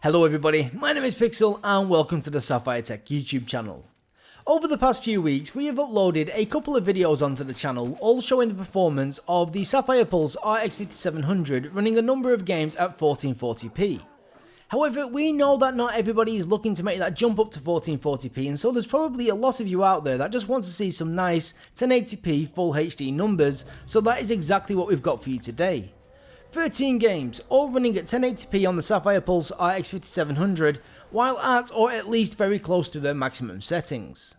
Hello everybody, my name is Pixel and welcome to the Sapphire Tech YouTube channel. Over the past few weeks we have uploaded a couple of videos onto the channel all showing the performance of the Sapphire Pulse RX 5700 running a number of games at 1440p. However, we know that not everybody is looking to make that jump up to 1440p, and so there's probably a lot of you out there that just want to see some nice 1080p full HD numbers, so that is exactly what we've got for you today. 13 games, all running at 1080p on the Sapphire Pulse RX 5700, while at or at least very close to their maximum settings.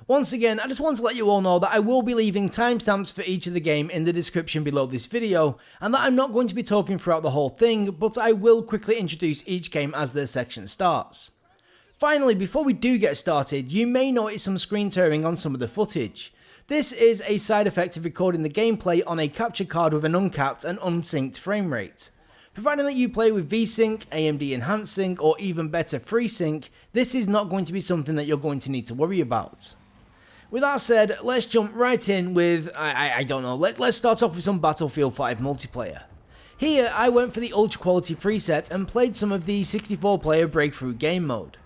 Once again, I just want to let you all know that I will be leaving timestamps for each of the game in the description below this video, and that I'm not going to be talking throughout the whole thing, but I will quickly introduce each game as their section starts. Finally, before we do get started, you may notice some screen tearing on some of the footage. This is a side effect of recording the gameplay on a capture card with an uncapped and unsynced frame rate. Providing that you play with VSync, AMD Enhanced Sync, or even better FreeSync, this is not going to be something that you're going to need to worry about. With that said, let's jump right in with, let's start off with some Battlefield 5 multiplayer. Here, I went for the ultra quality preset and played some of the 64 player breakthrough game mode.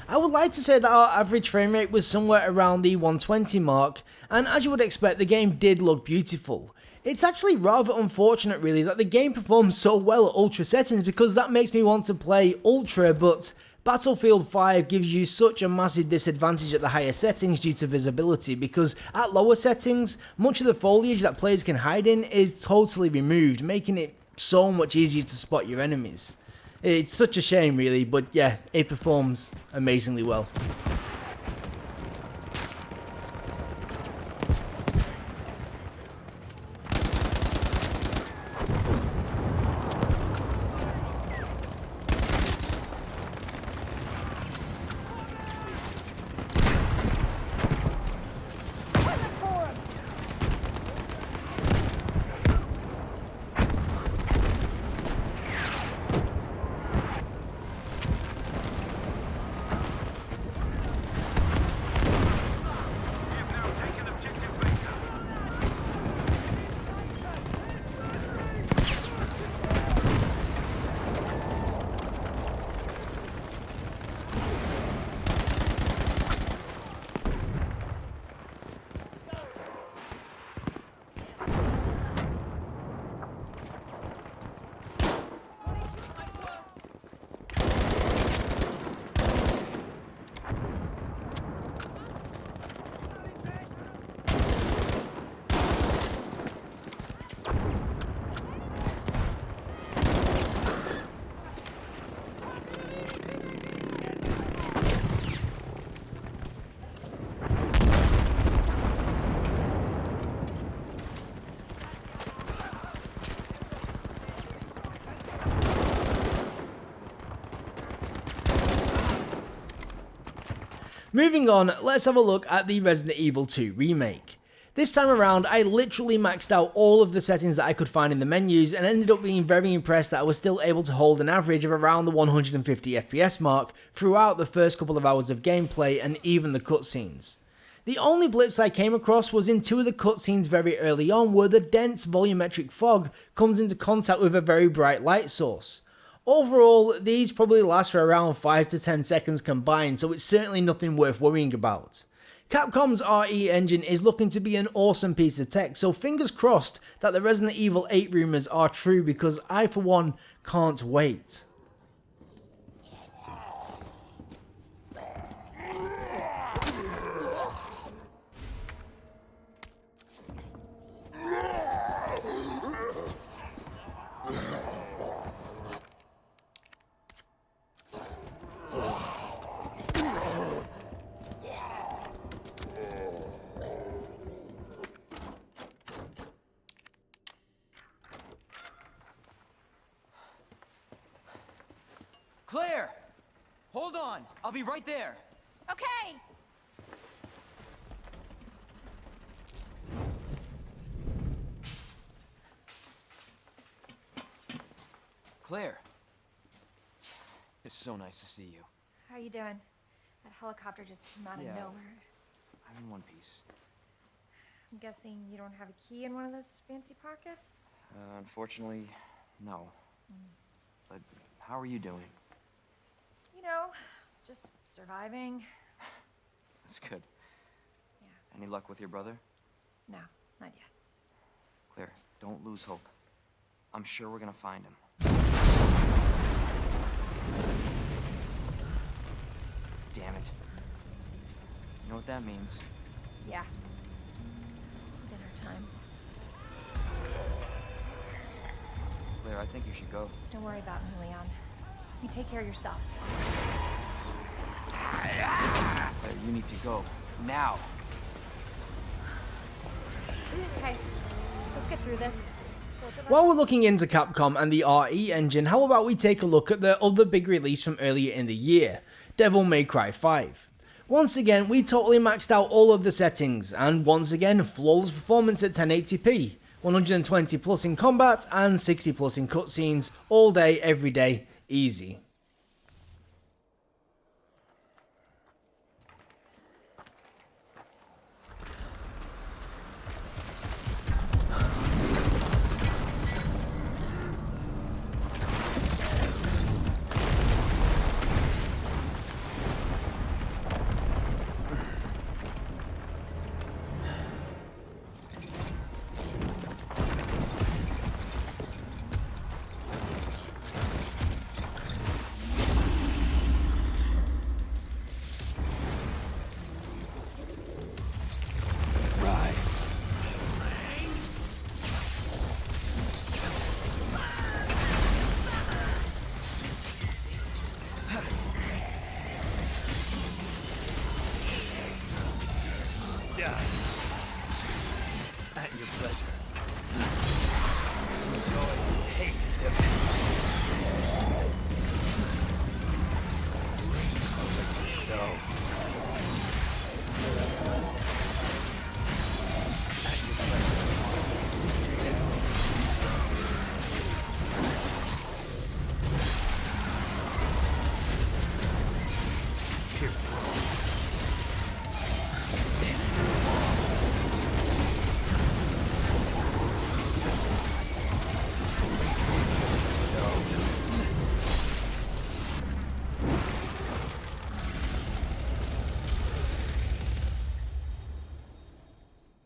I would like to say that our average frame rate was somewhere around the 120 mark, and as you would expect, the game did look beautiful. It's actually rather unfortunate really that the game performs so well at ultra settings, because that makes me want to play ultra, but Battlefield 5 gives you such a massive disadvantage at the higher settings due to visibility, because at lower settings, much of the foliage that players can hide in is totally removed, making it so much easier to spot your enemies. It's such a shame really, but yeah, it performs amazingly well. Moving on, let's have a look at the Resident Evil 2 remake. This time around, I literally maxed out all of the settings that I could find in the menus and ended up being very impressed that I was still able to hold an average of around the 150 FPS mark throughout the first couple of hours of gameplay and even the cutscenes. The only blips I came across was in two of the cutscenes very early on, where the dense volumetric fog comes into contact with a very bright light source. Overall, these probably last for around 5 to 10 seconds combined, so it's certainly nothing worth worrying about. Capcom's RE engine is looking to be an awesome piece of tech, so fingers crossed that the Resident Evil 8 rumours are true, because I for one can't wait. Claire! Hold on! I'll be right there! Okay! Claire! It's so nice to see you. How are you doing? That helicopter just came out of nowhere. I'm in one piece. I'm guessing you don't have a key in one of those fancy pockets? Unfortunately, no. But how are you doing? You know, just surviving. That's good. Yeah. Any luck with your brother? No, not yet. Claire, don't lose hope. I'm sure we're gonna find him. Damn it. You know what that means? Yeah. Dinner time. Claire, I think you should go. Don't worry about me, Leon. You take care of yourself. Claire, you need to go. Now! Okay, let's get through this. While we're looking into Capcom and the RE engine, how about we take a look at the other big release from earlier in the year, Devil May Cry 5. Once again, we totally maxed out all of the settings, and once again, flawless performance at 1080p, 120 plus in combat and 60 plus in cutscenes, all day, every day, easy. At your pleasure. Enjoy the taste of this. So. At your pleasure. Here.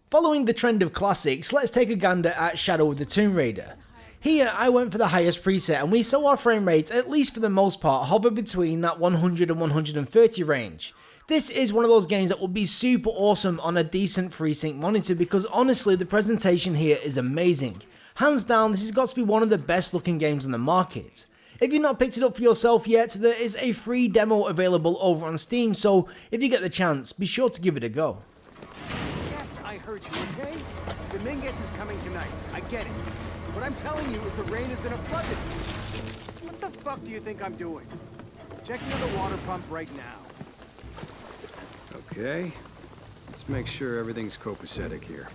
Following the trend of classics, let's take a gander at Shadow of the Tomb Raider. Here I went for the highest preset and we saw our frame rates, at least for the most part, hover between that 100 and 130 range. This is one of those games that would be super awesome on a decent FreeSync monitor because honestly the presentation here is amazing. Hands down, this has got to be one of the best looking games on the market. If you've not picked it up for yourself yet, there is a free demo available over on Steam, so if you get the chance, be sure to give it a go. Yes, I heard you, okay? Dominguez is coming tonight. I get it. What I'm telling you is the rain is gonna flood it. What the fuck do you think I'm doing? Checking on the water pump right now. Okay. Let's make sure everything's copacetic here.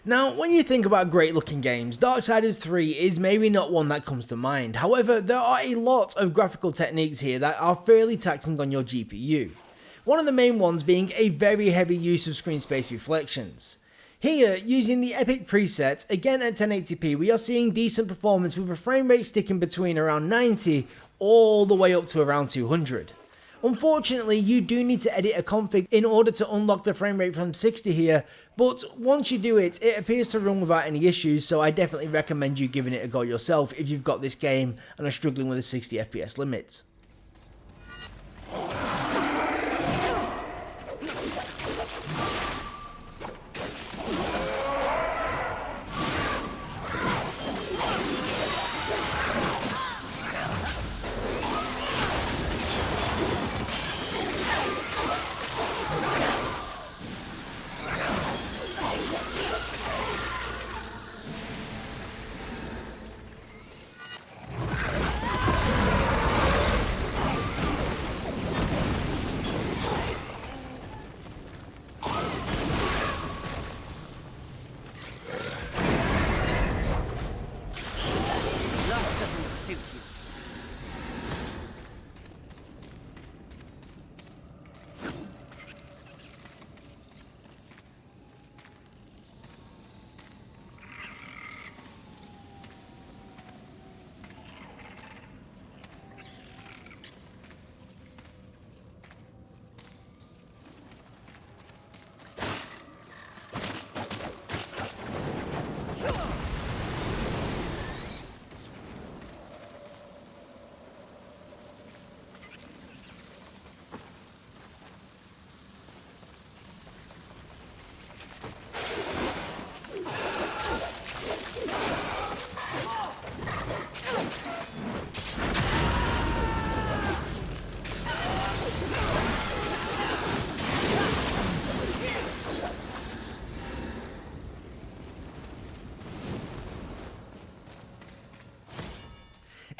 Now, when you think about great looking games, Darksiders 3 is maybe not one that comes to mind. However, there are a lot of graphical techniques here that are fairly taxing on your GPU. One of the main ones being a very heavy use of screen space reflections. Here, using the Epic preset, again at 1080p, we are seeing decent performance with a frame rate sticking between around 90 all the way up to around 200. Unfortunately, you do need to edit a config in order to unlock the frame rate from 60 here, but once you do it, it appears to run without any issues, so I definitely recommend you giving it a go yourself if you've got this game and are struggling with a 60 FPS limit.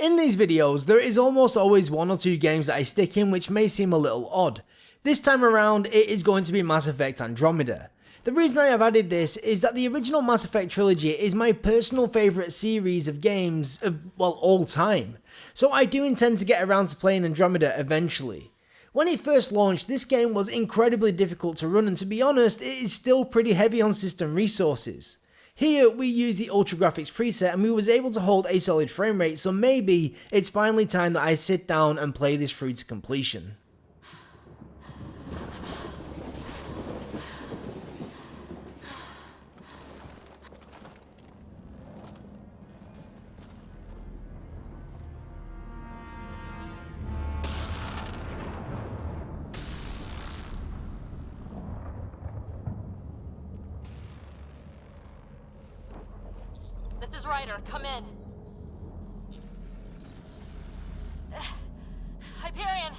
In these videos, there is almost always one or two games that I stick in which may seem a little odd. This time around, it is going to be Mass Effect Andromeda. The reason I have added this is that the original Mass Effect trilogy is my personal favourite series of games of, well, all time. So I do intend to get around to playing Andromeda eventually. When it first launched, this game was incredibly difficult to run, and to be honest, it is still pretty heavy on system resources. Here, we use the Ultra Graphics preset and we was able to hold a solid frame rate, so maybe it's finally time that I sit down and play this through to completion. This is Ryder. Come in. Hyperion.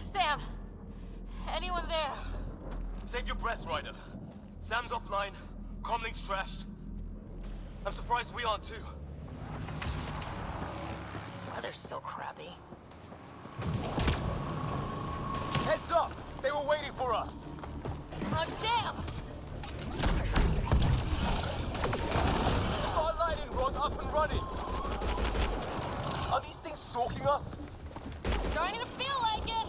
Sam. Anyone there? Save your breath, Ryder. Sam's offline. Comlink's trashed. I'm surprised we aren't too. Weather's so crappy. Heads up! They were waiting for us! Oh, damn! Our lighting rod up and running! Are these things stalking us? Starting to feel like it!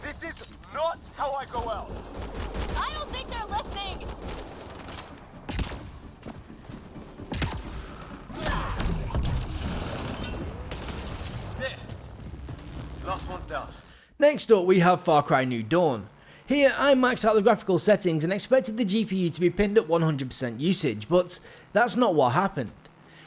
This is not how I go out! I don't think they're listening! There! Last one's down. Next up, we have Far Cry New Dawn. Here, I maxed out the graphical settings and expected the GPU to be pinned at 100% usage, but that's not what happened.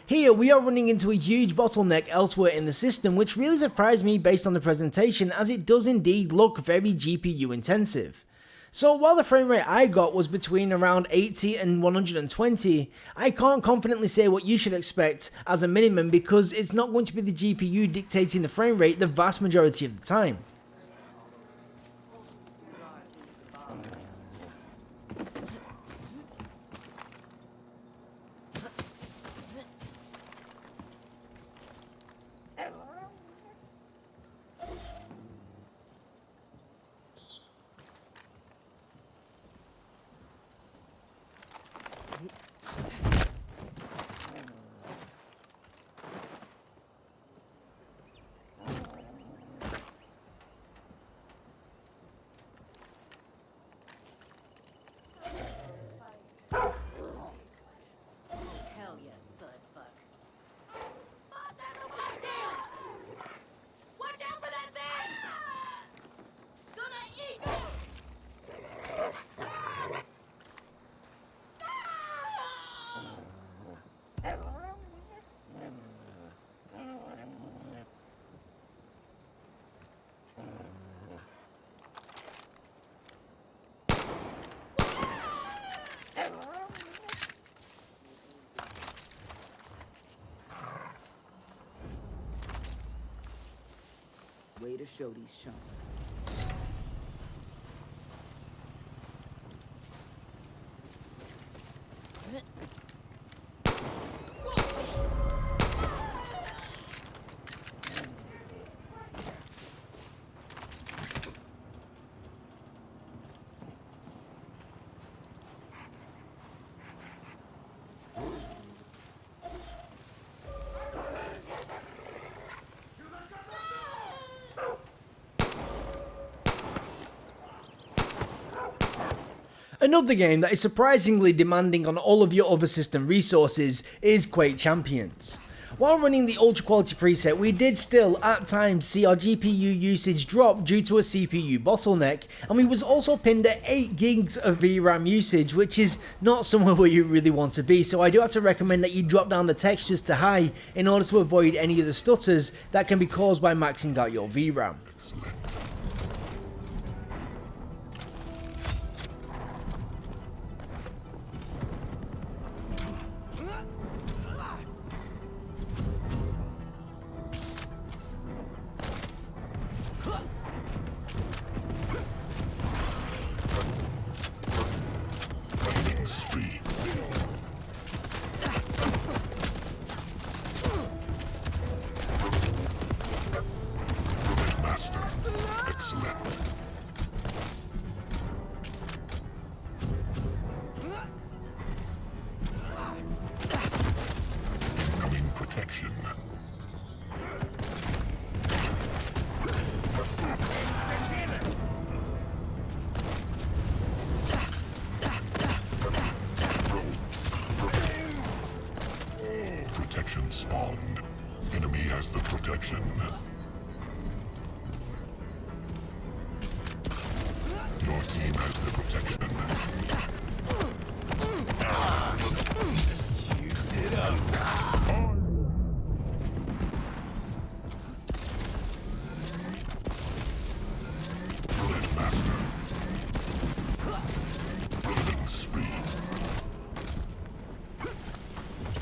Here, we are running into a huge bottleneck elsewhere in the system, which really surprised me based on the presentation, as it does indeed look very GPU intensive. So while the frame rate I got was between around 80 and 120, I can't confidently say what you should expect as a minimum, because it's not going to be the GPU dictating the frame rate the vast majority of the time. Way to show these chumps. Another game that is surprisingly demanding on all of your other system resources is Quake Champions. While running the ultra quality preset, we did still at times see our GPU usage drop due to a CPU bottleneck, and we was also pinned at 8 gigs of VRAM usage, which is not somewhere where you really want to be. So I do have to recommend that you drop down the textures to high in order to avoid any of the stutters that can be caused by maxing out your VRAM. Protection spawned. Enemy has the protection. Your team has the protection. Juice it up. Bullet master. Killing speed.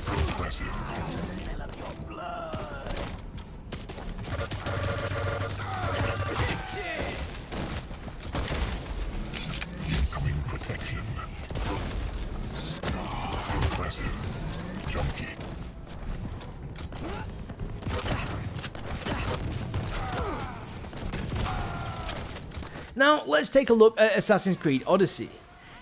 Impressive. Smell of your blood. Incoming protection. Impressive. Junkie. Now let's take a look at Assassin's Creed Odyssey.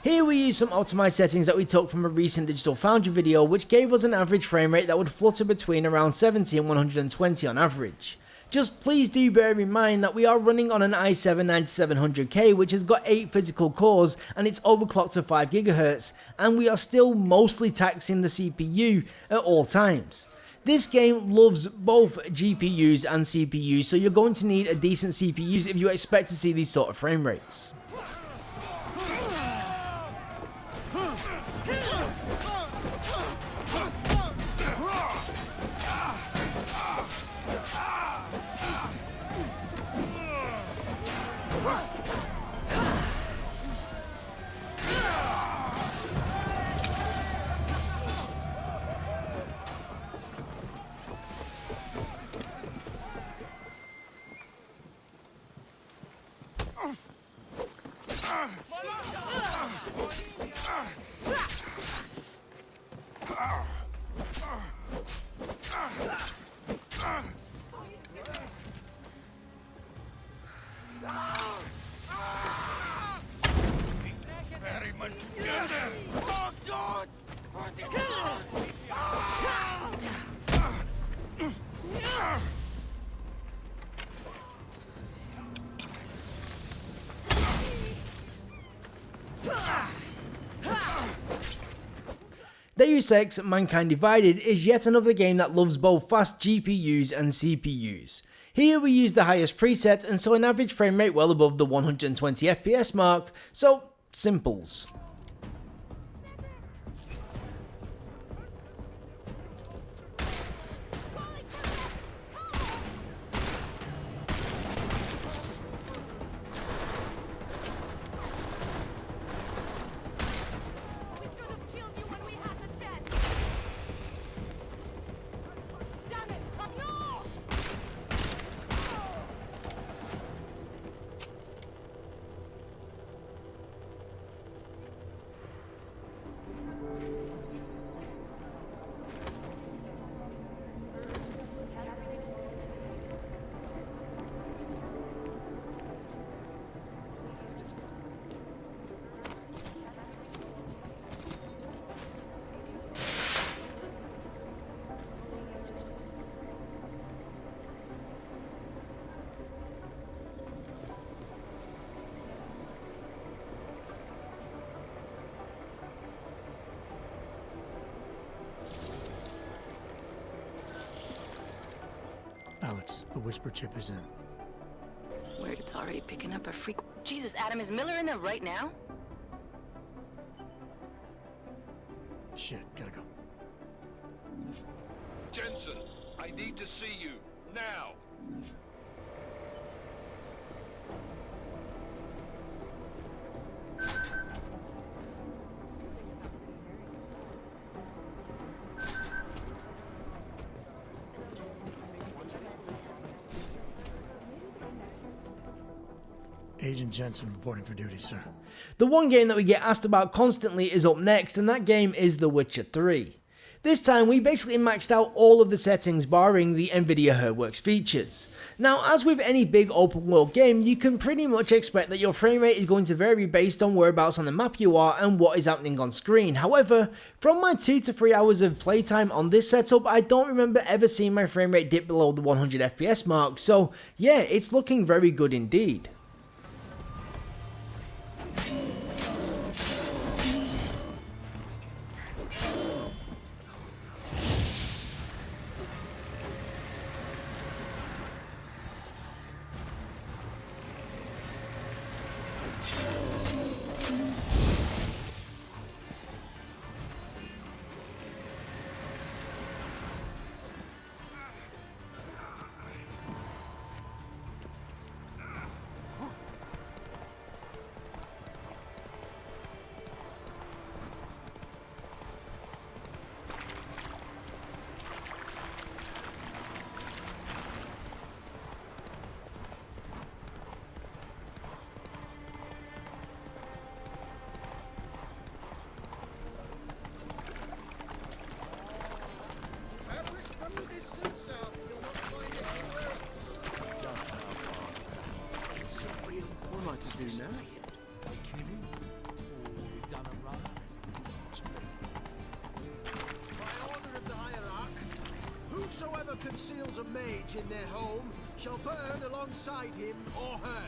Here we use some optimized settings that we took from a recent Digital Foundry video, which gave us an average frame rate that would flutter between around 70 and 120 on average. Just please do bear in mind that we are running on an i7-9700K, which has got 8 physical cores and it's overclocked to 5 GHz, and we are still mostly taxing the CPU at all times. This game loves both GPUs and CPUs, so you're going to need a decent CPUs if you expect to see these sort of frame rates. Deus Ex: Mankind Divided is yet another game that loves both fast GPUs and CPUs. Here we use the highest preset and saw an average frame rate well above the 120 FPS mark, so simples. Alex, the whisper chip is in. Weird, it's already picking up a freak. Jesus, Adam, is Miller in there right now? Shit, gotta go. Jensen, I need to see you, now! Agent Jensen reporting for duty, sir. The one game that we get asked about constantly is up next, and that game is The Witcher 3. This time we basically maxed out all of the settings barring the Nvidia HeartWorks features. Now, as with any big open world game, you can pretty much expect that your frame rate is going to vary based on whereabouts on the map you are and what is happening on screen. However, from my 2 to 3 hours of playtime on this setup, I don't remember ever seeing my frame rate dip below the 100 FPS mark, so yeah, it's looking very good indeed. Whosoever conceals a mage in their home shall burn alongside him or her.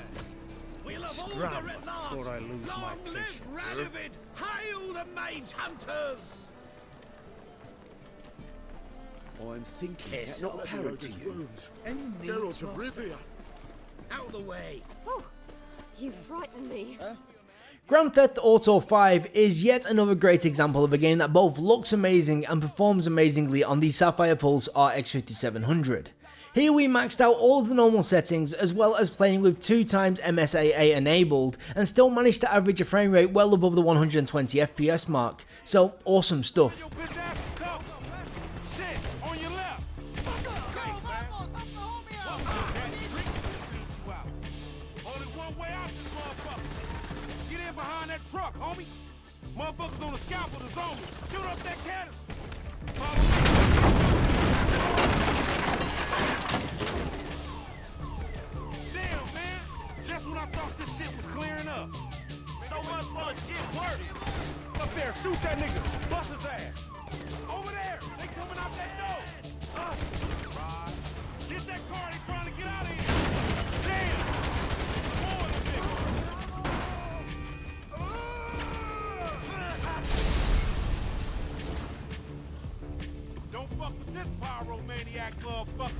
We'll have order at last. Before I lose Long my live patience, Radovid! Hail the mage hunters! I'm thinking, not parrot to you. Geralt of Rivia. Out of the way. Oh, you frightened me. Grand Theft Auto 5 is yet another great example of a game that both looks amazing and performs amazingly on the Sapphire Pulse RX 5700. Here we maxed out all of the normal settings as well as playing with 2x MSAA enabled and still managed to average a frame rate well above the 120 FPS mark, so awesome stuff. Truck, homie. Motherfuckers on the scalpel is on me. Shoot up that canister. Damn, man. Just when I thought this shit was clearing up. So much for the shit work. Up there, shoot that nigga. Bust his ass. Over there. They coming out that door. Get that car. They trying to get out of here. Damn. More of the nigga. Don't fuck with this pyromaniac motherfucker.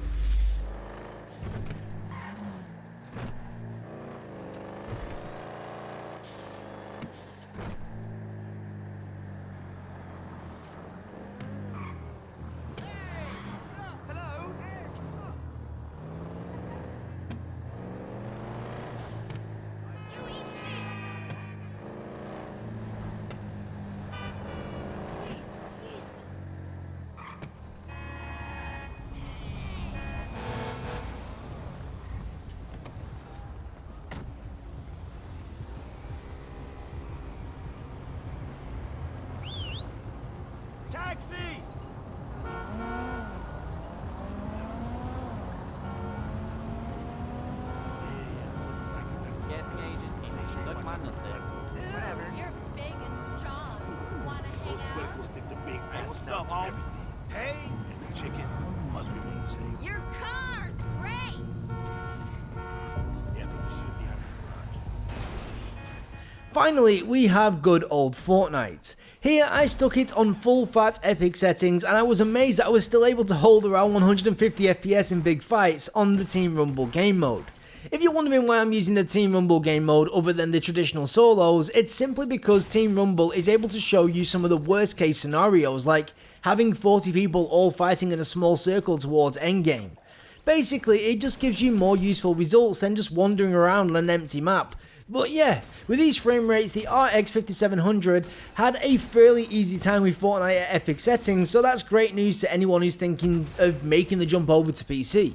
Taxi! Guessing agents, English, look my nuts there. Whatever. You're big and strong. Wanna hang out? Hey, what's up, homie? Hey, the chickens must remain safe. Your car's great! Yeah, but this should be out of the garage. finally, we have good old Fortnite. Here I stuck it on full fat epic settings and I was amazed that I was still able to hold around 150 FPS in big fights on the Team Rumble game mode. If you're wondering why I'm using the Team Rumble game mode other than the traditional solos, it's simply because Team Rumble is able to show you some of the worst case scenarios, like having 40 people all fighting in a small circle towards endgame. Basically, it just gives you more useful results than just wandering around on an empty map. But yeah, with these frame rates, the RX 5700 had a fairly easy time with Fortnite at epic settings, so that's great news to anyone who's thinking of making the jump over to PC.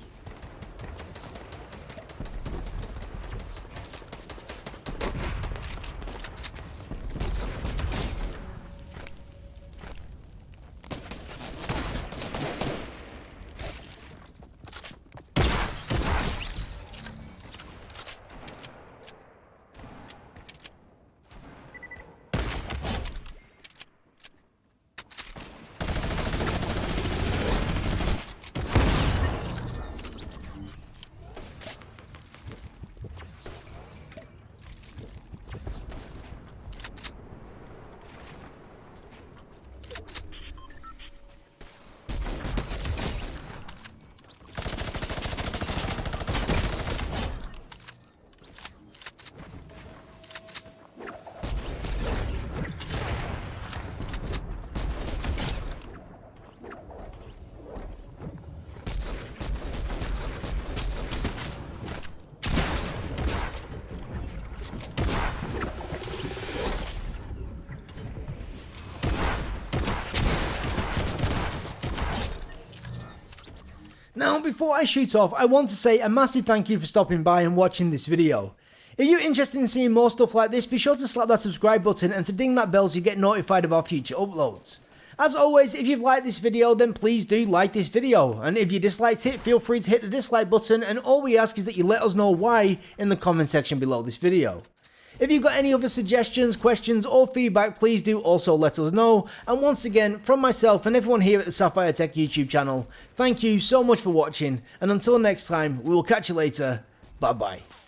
Now, before I shoot off, I want to say a massive thank you for stopping by and watching this video. If you're interested in seeing more stuff like this, be sure to slap that subscribe button and to ding that bell so you get notified of our future uploads. As always, if you've liked this video, then please do like this video, and if you disliked it, feel free to hit the dislike button, and all we ask is that you let us know why in the comment section below this video. If you've got any other suggestions, questions or feedback, please do also let us know. And once again, from myself and everyone here at the Sapphire Tech YouTube channel, thank you so much for watching, and until next time, we will catch you later. Bye bye.